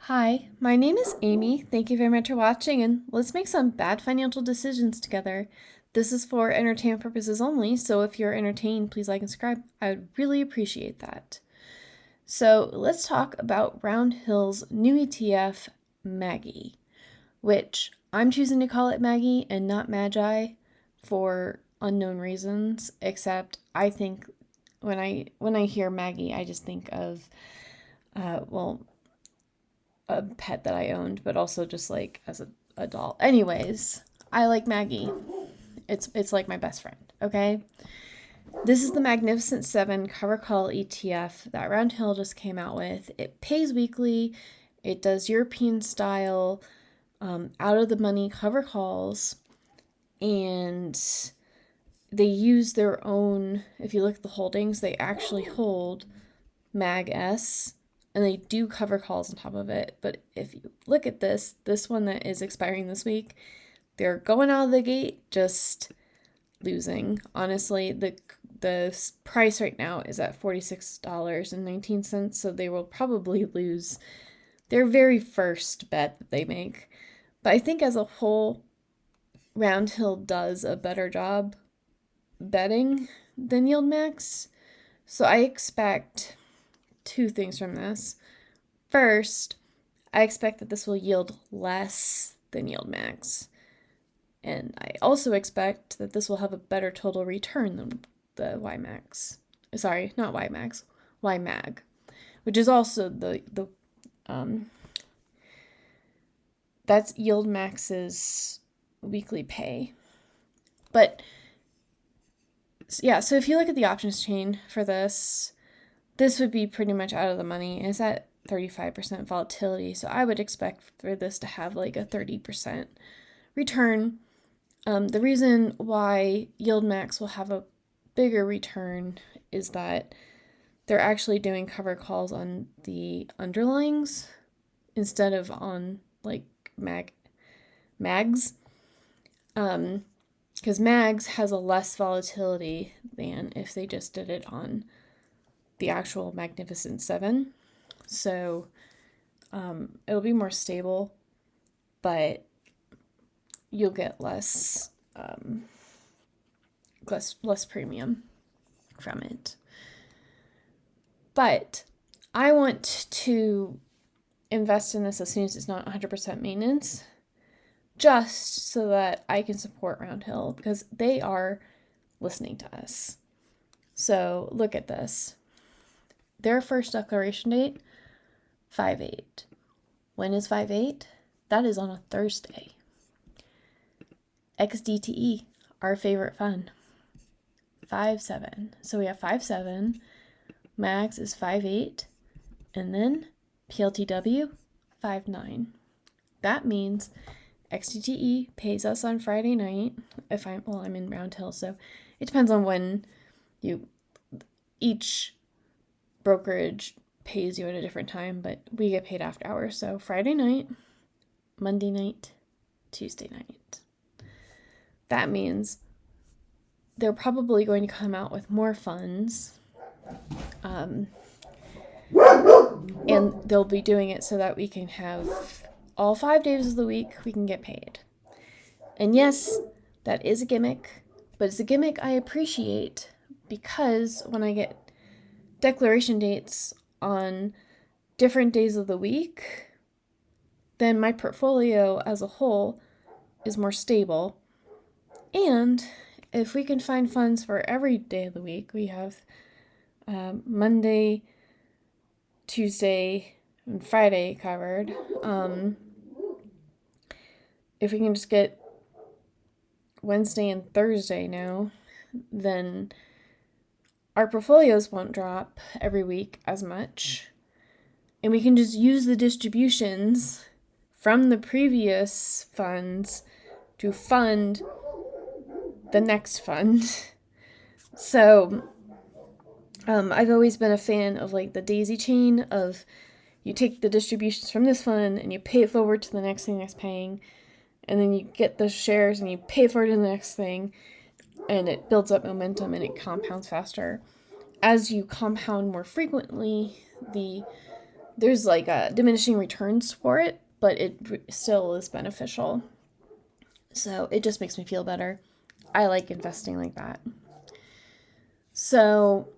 Hi, my name is Amy. Thank you very much for watching, and let's make some bad financial decisions together. This is for entertainment purposes only, so if you're entertained, please like and subscribe. I would really appreciate that. So let's talk about Roundhill's new ETF, MAGY, which I'm choosing to call it MAGY and not MAGY for unknown reasons, except I think when I hear MAGY, I just think of, a pet that I owned, but also just like as a doll. Anyways, I like MAGY. It's like my best friend, okay? This is the Magnificent 7 cover call ETF that Roundhill just came out with. It pays weekly. It does European style, out of the money cover calls, and they use their own. If you look at the holdings, they actually hold MAG7, and they do cover calls on top of it. But if you look at this one that is expiring this week, they're going out of the gate just losing. Honestly, the price right now is at $46.19, so they will probably lose their very first bet that they make. But I think as a whole, Roundhill does a better job betting than YieldMax. So I expect two things from this. First, I expect that this will yield less than YieldMax. And I also expect that this will have a better total return than the YMAX. Sorry, not YMAX, YMAG, which is also that's YieldMax's weekly pay. But yeah, so if you look at the options chain for this would be pretty much out of the money. It's at 35% volatility, so I would expect for this to have like a 30% return. The reason why YieldMax will have a bigger return is that they're actually doing cover calls on the underlyings instead of on like MAGs. Because MAGs has a less volatility than if they just did it on the actual Magnificent 7. So it'll be more stable, but you'll get less premium from it. But I want to invest in this as soon as it's not 100% maintenance, just so that I can support Roundhill, because they are listening to us. So look at this. Their first declaration date, 5/8. When is 5/8? That is on a Thursday. XDTE, our favorite fund, 5/7. So we have 5/7, MAGS is 5/8, and then PLTW, 5/9. That means XDTE pays us on Friday night. I'm in Roundhill, so it depends on when each brokerage pays you at a different time, but we get paid after hours. So Friday night, Monday night, Tuesday night. That means they're probably going to come out with more funds. And they'll be doing it so that we can have all 5 days of the week we can get paid. And yes, that is a gimmick, but it's a gimmick I appreciate, because when I get declaration dates on different days of the week, then my portfolio as a whole is more stable. And if we can find funds for every day of the week, we have Monday, Tuesday, and Friday covered. If we can just get Wednesday and Thursday now, then our portfolios won't drop every week as much. And we can just use the distributions from the previous funds to fund the next fund. So I've always been a fan of like the daisy chain of, you take the distributions from this fund and you pay it forward to the next thing that's paying, and then you get the shares and you pay it forward to the next thing, and it builds up momentum and it compounds faster. As you compound more frequently, the there's like diminishing returns for it, but it still is beneficial. So it just makes me feel better. I like investing like that. So,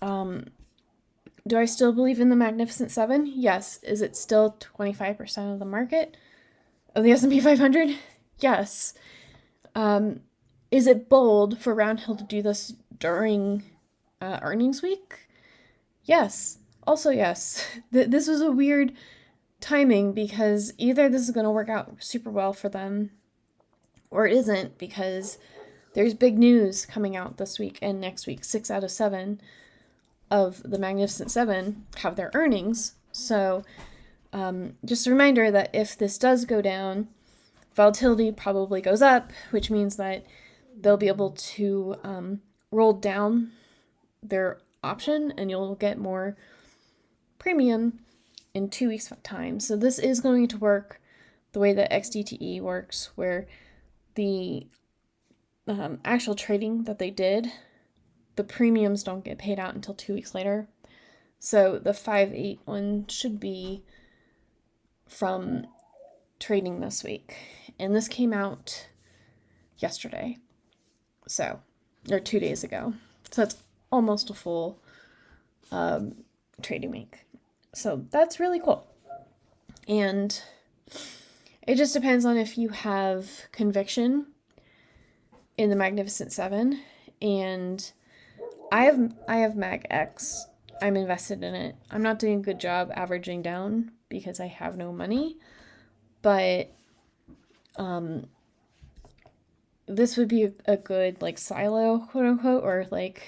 do I still believe in the Magnificent Seven? Yes. Is it still 25% of the market of the S&P 500? Yes. Is it bold for Roundhill to do this during earnings week? Yes. Also, yes. This was a weird timing because either this is going to work out super well for them or it isn't, because there's big news coming out this week and next week. 6 out of 7 of the Magnificent Seven have their earnings. So just a reminder that if this does go down, volatility probably goes up, which means that they'll be able to roll down their option and you'll get more premium in 2 weeks' time. So this is going to work the way that XDTE works, where the actual trading that they did, the premiums don't get paid out until 2 weeks later. So the 5.8 one should be from trading this week. And this came out yesterday. So, or 2 days ago. So that's almost a full trading week. So that's really cool. And it just depends on if you have conviction in the Magnificent Seven. And I have MAGX. I'm invested in it. I'm not doing a good job averaging down because I have no money. But this would be a good like silo, quote unquote, or like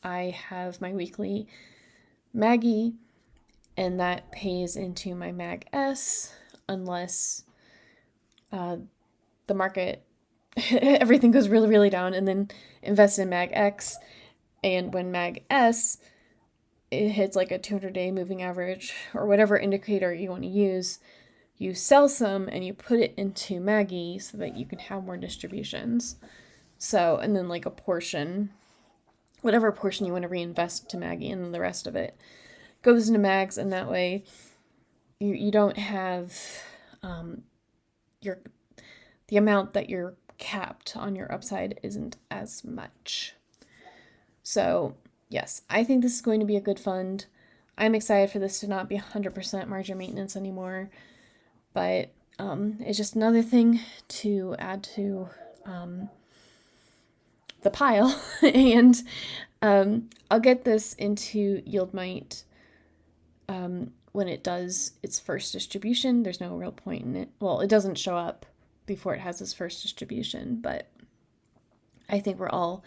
I have my weekly MAGY and that pays into my MAG-S unless the market, everything goes really, really down, and then invest in MAG-X. And when MAG-S, it hits like a 200-day moving average or whatever indicator you want to use, you sell some and you put it into MAGY so that you can have more distributions. So, and then like a portion, whatever portion you want to reinvest to MAGY, and then the rest of it goes into MAGs, and that way you don't have the amount that you're capped on your upside isn't as much. So yes, I think this is going to be a good fund. I'm excited for this to not be 100% margin maintenance anymore, but it's just another thing to add to the pile. And I'll get this into YieldMite when it does its first distribution. There's no real point in it. Well, it doesn't show up before it has its first distribution, but I think we're all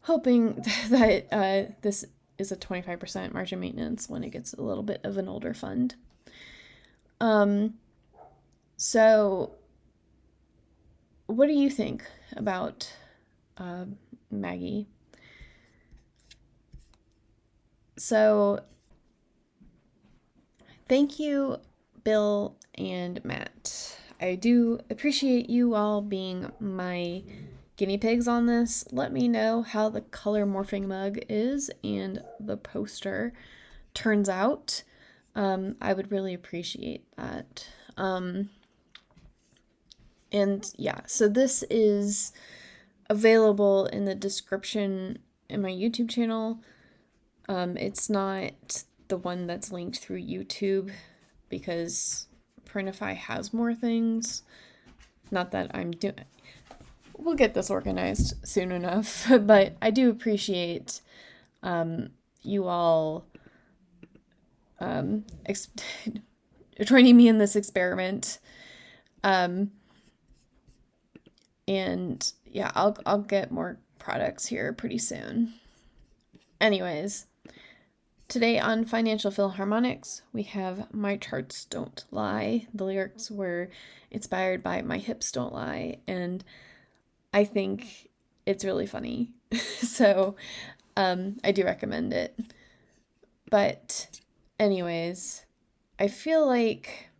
hoping that this is a 25% margin maintenance when it gets a little bit of an older fund. So what do you think about MAGY? So thank you, Bill and Matt. I do appreciate you all being my guinea pigs on this. Let me know how the color morphing mug is and the poster turns out. I would really appreciate that. And yeah, so this is available in the description in my YouTube channel. It's not the one that's linked through YouTube because Printify has more things. Not that I'm doing. We'll get this organized soon enough, but I do appreciate you all joining me in this experiment. And yeah, I'll get more products here pretty soon. Anyways, today on Financial Philharmonics, we have My Charts Don't Lie. The lyrics were inspired by My Hips Don't Lie, and I think it's really funny. So I do recommend it. But anyways, I feel like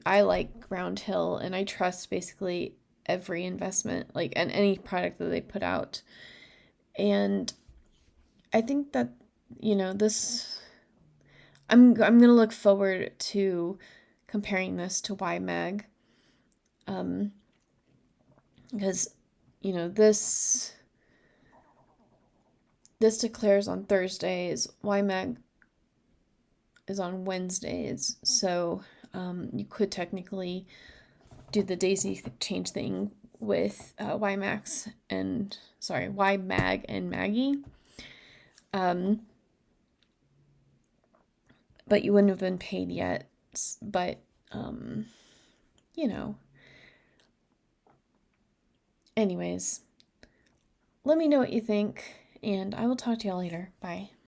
I like Roundhill, and I trust basically every investment, like, and any product that they put out. And I think that, this, I'm going to look forward to comparing this to YMAG. Because, you know, this declares on Thursdays, YMAG is on Wednesdays, so you could technically do the daisy change thing with YMAG and MAGY. But you wouldn't have been paid yet. But, you know. Anyways, let me know what you think, and I will talk to y'all later. Bye.